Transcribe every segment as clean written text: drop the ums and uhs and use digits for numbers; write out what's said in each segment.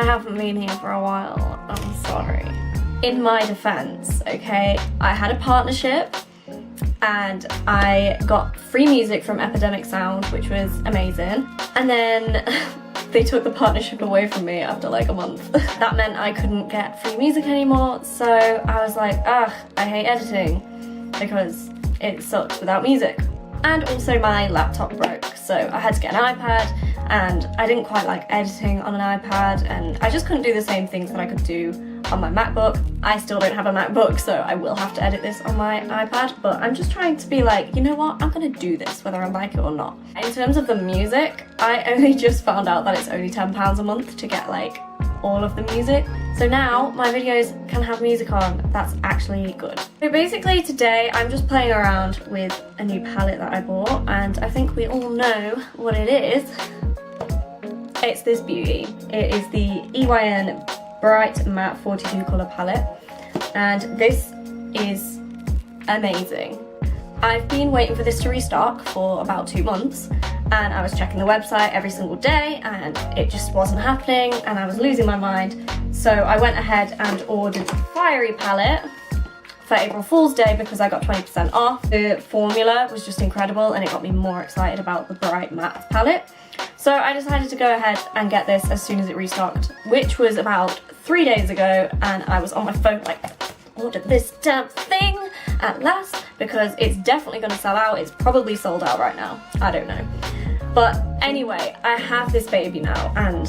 haven't been here for a while, I'm sorry. In my defense, okay, I had a partnership and I got free music from Epidemic Sound, which was amazing. And then they took the partnership away from me after like a month. That meant I couldn't get free music anymore, so I was like, ugh, I hate editing because it sucks without music. And also my laptop broke, so I had to get an iPad, and I didn't quite like editing on an iPad, and I just couldn't do the same things that I could do on my MacBook. I still don't have a MacBook, so I will have to edit this on my iPad, but I'm just trying to be like, you know what, I'm gonna do this whether I like it or not. In terms of the music, I only just found out that it's only £10 a month to get like all of the music. So now my videos can have music on. That's actually good. So basically today I'm just playing around with a new palette that I bought, and I think we all know what it is. It's this beauty. It is the EYN Bright Matte 42 colour palette, and this is amazing. I've been waiting for this to restock for about 2 months, and I was checking the website every single day and it just wasn't happening, and I was losing my mind. So I went ahead and ordered the Fiery palette for April Fool's Day because I got 20% off. The formula was just incredible and it got me more excited about the Bright Matte palette. So I decided to go ahead and get this as soon as it restocked, which was about 3 days ago, and I was on my phone like, ordered this damn thing at last, because it's definitely going to sell out. It's probably sold out right now, I don't know. But anyway, I have this baby now, and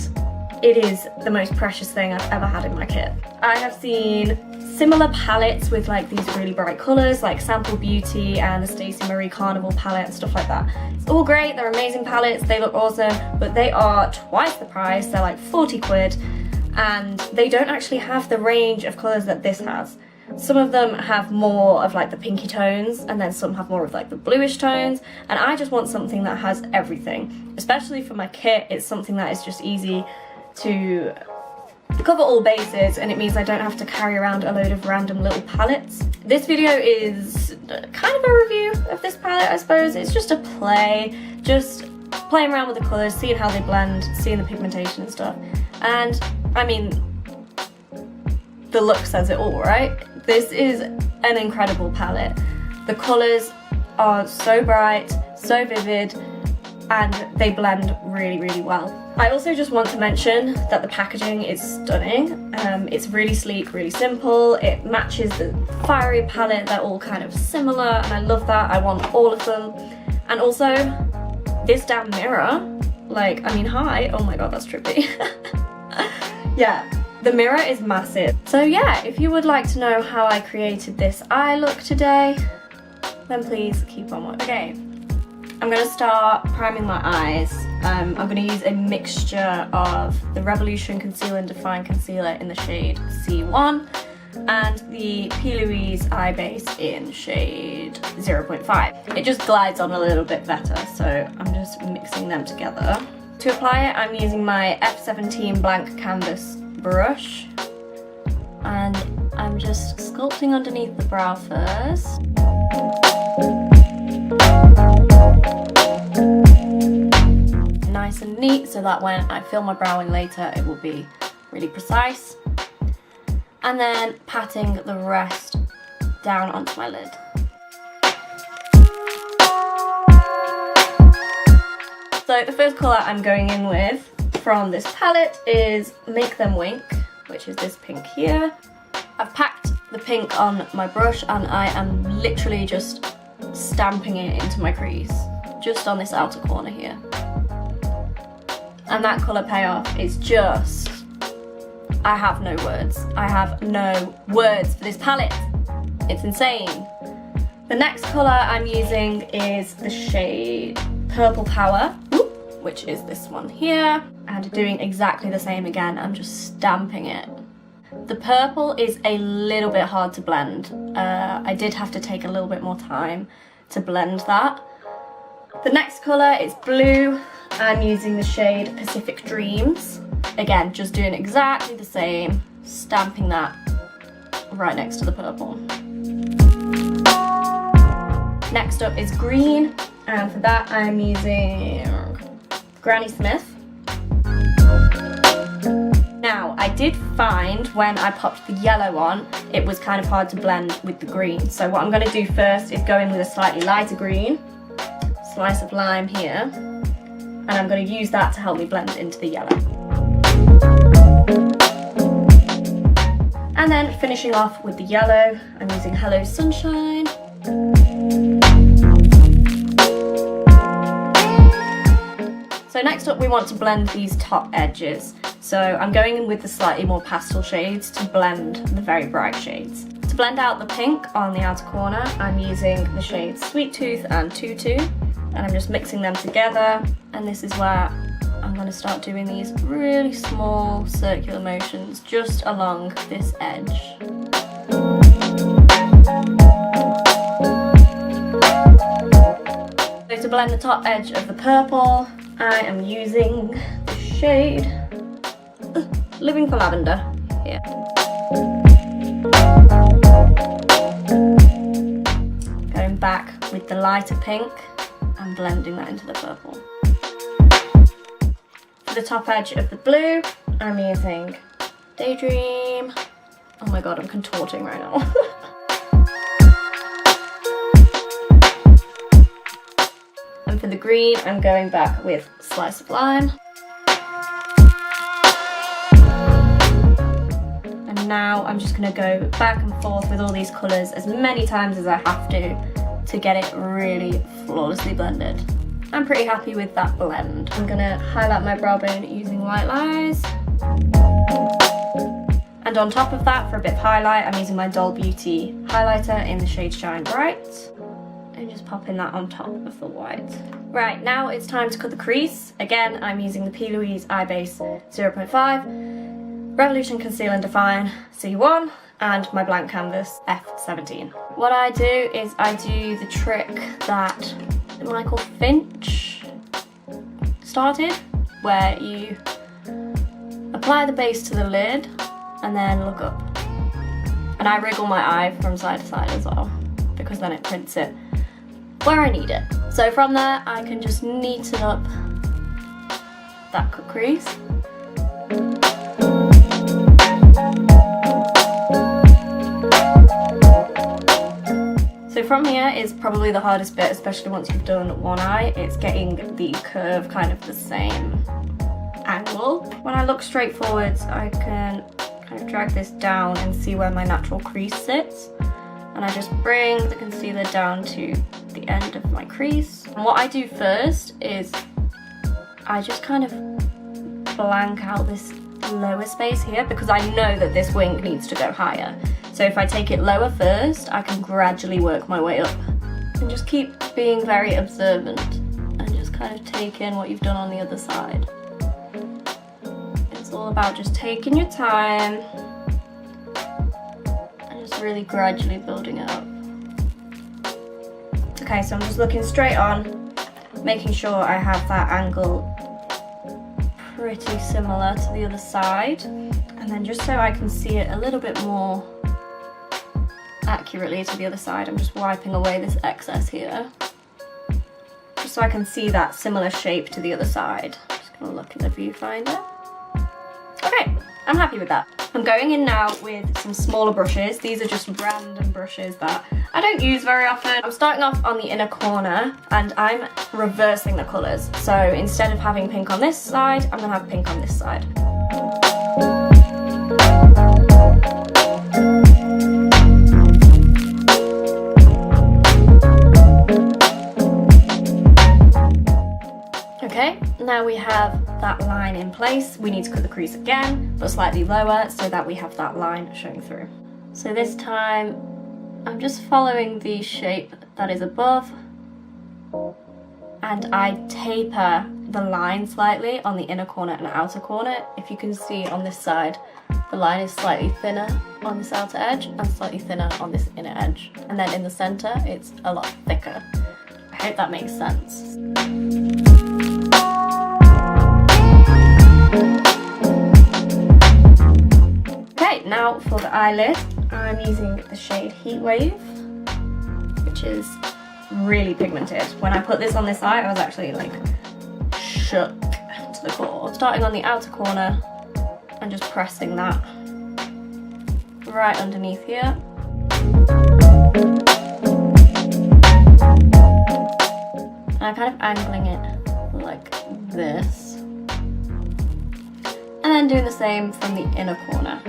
it is the most precious thing I've ever had in my kit. I have seen similar palettes with like these really bright colours, like Sample Beauty and the Stacey Marie Carnival palette and stuff like that. It's all great, they're amazing palettes, they look awesome, but they are twice the price. They're like 40 quid, and they don't actually have the range of colours that this has. Some of them have more of like the pinky tones, and then some have more of like the bluish tones, and I just want something that has everything. Especially for my kit, it's something that is just easy to cover all bases, and it means I don't have to carry around a load of random little palettes. This video is kind of a review of this palette, I suppose. It's just a play, just playing around with the colours, seeing how they blend, seeing the pigmentation and stuff. And I mean, the look says it all, right? This is an incredible palette. The colours are so bright, so vivid, and they blend really, really well. I also just want to mention that the packaging is stunning. It's really sleek, really simple. It matches the Fiery palette. They're all kind of similar, and I love that. I want all of them. And also, this damn mirror, like, I mean, hi, oh my god, that's trippy. Yeah, the mirror is massive. So yeah, if you would like to know how I created this eye look today, then please keep on watching. Okay, I'm gonna start priming my eyes. I'm gonna use a mixture of the Revolution Conceal and Define Concealer in the shade C1 and the P. Louise Eye Base in shade 0.5. It just glides on a little bit better, so I'm just mixing them together. To apply it, I'm using my F17 blank canvas brush, and I'm just sculpting underneath the brow first. Nice and neat, so that when I fill my brow in later, it will be really precise. And then patting the rest down onto my lid. So the first colour I'm going in with from this palette is Make Them Wink, which is this pink here. I've packed the pink on my brush, and I am literally just stamping it into my crease, just on this outer corner here. And that colour payoff is just, I have no words. I have no words for this palette. It's insane. The next colour I'm using is the shade Purple Power, which is this one here, and doing exactly the same again. I'm just stamping it. The purple is a little bit hard to blend. I did have to take a little bit more time to blend that. The next colour is blue. I'm using the shade Pacific Dreams. Again, just doing exactly the same, stamping that right next to the purple. Next up is green, and for that I'm using Granny Smith. Now, I did find when I popped the yellow on, it was kind of hard to blend with the green. So what I'm going to do first is go in with a slightly lighter green, slice of lime here, and I'm going to use that to help me blend into the yellow. And then finishing off with the yellow, I'm using Hello Sunshine. So next up we want to blend these top edges. So I'm going in with the slightly more pastel shades to blend the very bright shades. To blend out the pink on the outer corner, I'm using the shades Sweet Tooth and Tutu, and I'm just mixing them together, and this is where I'm going to start doing these really small circular motions just along this edge. So to blend the top edge of the purple, I am using the shade Living for Lavender here. Going back with the lighter pink and blending that into the purple. For the top edge of the blue, I'm using Daydream. Oh my god, I'm contorting right now. And for the green, I'm going back with Slice of Lime. And now I'm just going to go back and forth with all these colours as many times as I have to get it really flawlessly blended. I'm pretty happy with that blend. I'm going to highlight my brow bone using White Lies. And on top of that, for a bit of highlight, I'm using my Doll Beauty highlighter in the shade Shine Bright. And just popping that on top of the white. Right, now it's time to cut the crease. Again, I'm using the P. Louise Eye Base 0.5, Revolution Conceal and Define C1, and my blank canvas F17. What I do is I do the trick that Michael Finch started, where you apply the base to the lid and then look up. And I wriggle my eye from side to side as well, because then it prints it where I need it. So from there, I can just neaten up that cut crease. So from here is probably the hardest bit, especially once you've done one eye. It's getting the curve kind of the same angle. When I look straight forwards, I can kind of drag this down and see where my natural crease sits. And I just bring the concealer down to the end of my crease. And what I do first is I just kind of blank out this lower space here, because I know that this wing needs to go higher. So if I take it lower first, I can gradually work my way up. And just keep being very observant and just kind of take in what you've done on the other side. It's all about just taking your time, really gradually building it up. Okay, so I'm just looking straight on, making sure I have that angle pretty similar to the other side, and then just so I can see it a little bit more accurately to the other side, I'm just wiping away this excess here, just so I can see that similar shape to the other side. I'm just gonna look in the viewfinder. Okay, I'm happy with that. I'm going in now with some smaller brushes. These are just random brushes that I don't use very often. I'm starting off on the inner corner and I'm reversing the colours. So instead of having pink on this side, I'm going to have pink on this side. Okay, now we have that line in place. We need to cut the crease again, but slightly lower so that we have that line showing through. So this time, I'm just following the shape that is above, and I taper the line slightly on the inner corner and outer corner. If you can see on this side, the line is slightly thinner on this outer edge and slightly thinner on this inner edge. And then in the center, it's a lot thicker. I hope that makes sense. Okay, now for the eyelid, I'm using the shade Heat Wave, which is really pigmented. When I put this on this eye, I was actually like shook to the core. Starting on the outer corner and just pressing that right underneath here. And I'm kind of angling it like this. And then doing the same from the inner corner.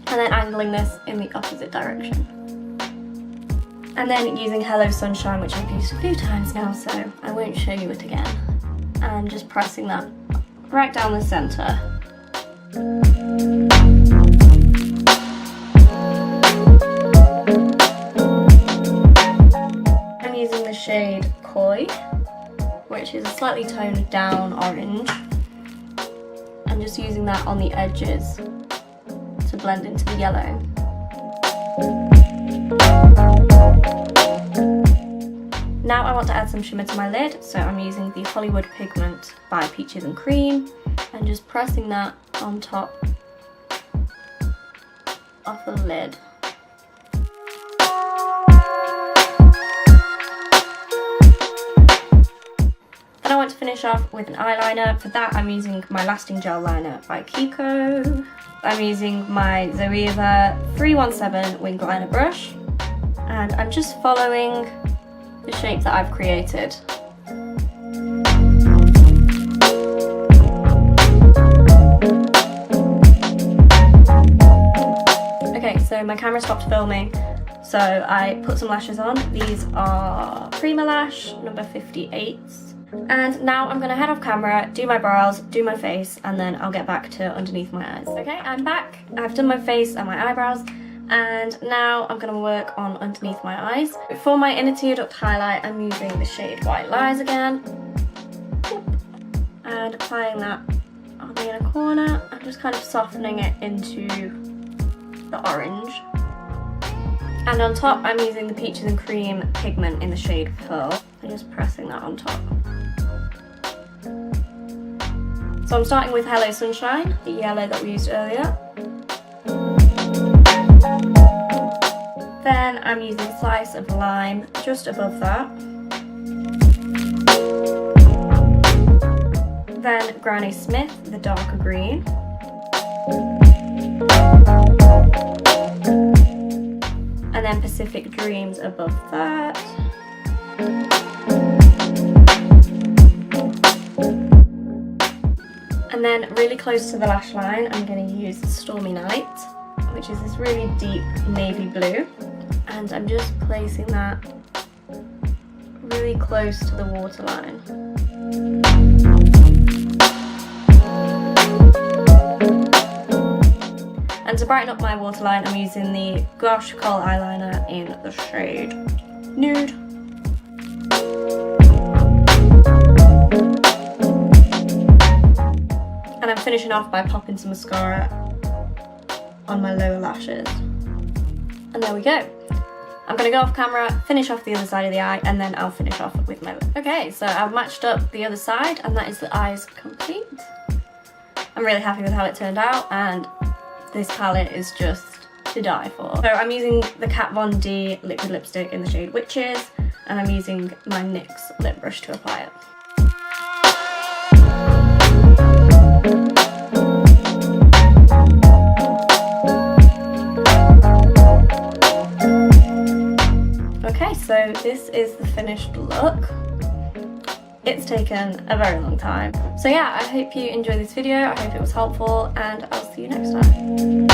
And then angling this in the opposite direction. And then using Hello Sunshine, which I've used a few times now, so I won't show you it again. And just pressing that right down the centre. I'm using the shade Koi, which is a slightly toned down orange. I'm just using that on the edges to blend into the yellow. Now I want to add some shimmer to my lid, so I'm using the Hollywood Pigment by Peaches and Cream and just pressing that on top of the lid. Then I want to finish off with an eyeliner. For that I'm using my Lasting Gel Liner by Kiko. I'm using my Zoeva 317 wing liner brush, and I'm just following the shape that I've created. Okay, so my camera stopped filming, so I put some lashes on. These are Prima Lash number 58. And now I'm gonna head off camera, do my brows, do my face, and then I'll get back to underneath my eyes. Okay, I'm back. I've done my face and my eyebrows, and now I'm gonna work on underneath my eyes. For my inner tear duct highlight, I'm using the shade White Lies again. And applying that on the inner corner. I'm just kind of softening it into the orange. And on top, I'm using the Peaches and Cream pigment in the shade Pearl. And just pressing that on top. So I'm starting with Hello Sunshine, the yellow that we used earlier. Then I'm using Slice of Lime just above that. Then Granny Smith, the darker green. And then Pacific Dreams above that. And then really close to the lash line, I'm going to use Stormy Night, which is this really deep navy blue. And I'm just placing that really close to the waterline. And to brighten up my waterline, I'm using the Gosh Kohl eyeliner in the shade Nude. And I'm finishing off by popping some mascara on my lower lashes. And there we go. I'm going to go off camera, finish off the other side of the eye, and then I'll finish off with my lip. Okay, so I've matched up the other side, and that is the eyes complete. I'm really happy with how it turned out, and this palette is just to die for. So I'm using the Kat Von D liquid lipstick in the shade Witches, and I'm using my NYX lip brush to apply it. Okay, so this is the finished look. It's taken a very long time. So yeah, I hope you enjoyed this video, I hope it was helpful, and I'll see you next time.